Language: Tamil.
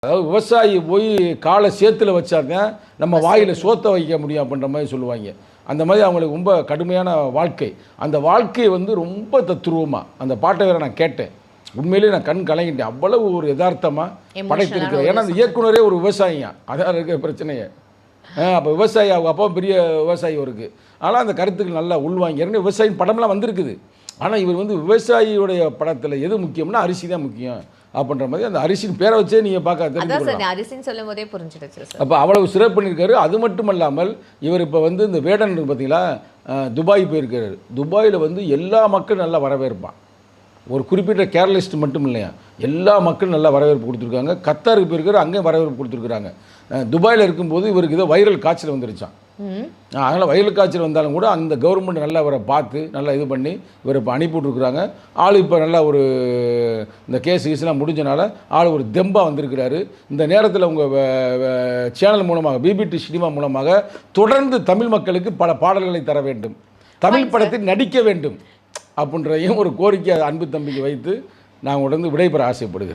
அதாவது விவசாயி போய் காலை சேத்துல வச்சாங்க நம்ம வாயில் சோத்தை வைக்க முடியும் அப்படின்ற மாதிரி சொல்லுவாங்க. அந்த மாதிரி அவங்களுக்கு ரொம்ப கடுமையான வாழ்க்கை. அந்த வாழ்க்கையை வந்து ரொம்ப தத்துருவமாக அந்த பாட்டை வேறு நான் கேட்டேன். உண்மையிலேயே நான் கண் கலங்கிட்டேன். அவ்வளவு ஒரு யதார்த்தமாக படைத்திருக்கிறேன். ஏன்னா அந்த இயக்குனரே ஒரு விவசாயிங்க, அதான் இருக்க பிரச்சனையே. அப்போ விவசாயி அவங்க அப்பா பெரிய விவசாயி இருக்குது. ஆனால் அந்த கருத்துக்கள் நல்லா உள்வாங்கி ஏற்கனவே விவசாயின் படம்லாம் வந்திருக்குது. ஆனால் இவர் வந்து விவசாயியுடைய படத்தில் எது முக்கியம்னா அரிசி தான் முக்கியம் அப்படின்ற மாதிரி அந்த அரிசின் பேரை வச்சே நீங்கள் பார்க்க அரிசின்னு சொல்லும் போதே புரிஞ்சிடுச்சு. அப்போ அவ்வளவு சிறப்பு பண்ணியிருக்காரு. அது மட்டும் இல்லாமல் இவர் இப்போ வந்து இந்த வேடன் பார்த்தீங்களா, துபாய் போயிருக்காரு. துபாயில் வந்து எல்லா மக்களும் நல்லா வரவேற்பான். ஒரு குறிப்பிட்ட கேரளிஸ்ட் மட்டும் இல்லையா, எல்லா மக்களும் நல்லா வரவேற்பு கொடுத்துருக்காங்க. கத்தாருக்கு போயிருக்காரு, அங்கேயும் வரவேற்பு கொடுத்துருக்குறாங்க. துபாயில் இருக்கும்போது இவருக்கு ஏதோ வைரல் காய்ச்சல் வந்துருச்சான். அதனால் வைரல் காய்ச்சல் வந்தாலும் கூட அந்த கவர்மெண்ட் நல்லா இவரை பார்த்து நல்லா இது பண்ணி இவரை இப்போ அனுப்பிவிட்ருக்குறாங்க. ஆள் இப்போ நல்லா ஒரு இந்த கேஸ்லாம் முடிஞ்சனால ஆள் ஒரு தெம்பாக வந்திருக்கிறாரு. இந்த நேரத்தில் உங்கள் சேனல் மூலமாக பிபிடி சினிமா மூலமாக தொடர்ந்து தமிழ் மக்களுக்கு பல பாடல்களை தர வேண்டும், தமிழ் படத்தில் நடிக்க வேண்டும் அப்படின்றதையும் ஒரு கோரிக்கை அன்பு தம்பிக்கு வைத்து நான் உடனே விடைபெற ஆசைப்படுகிறேன்.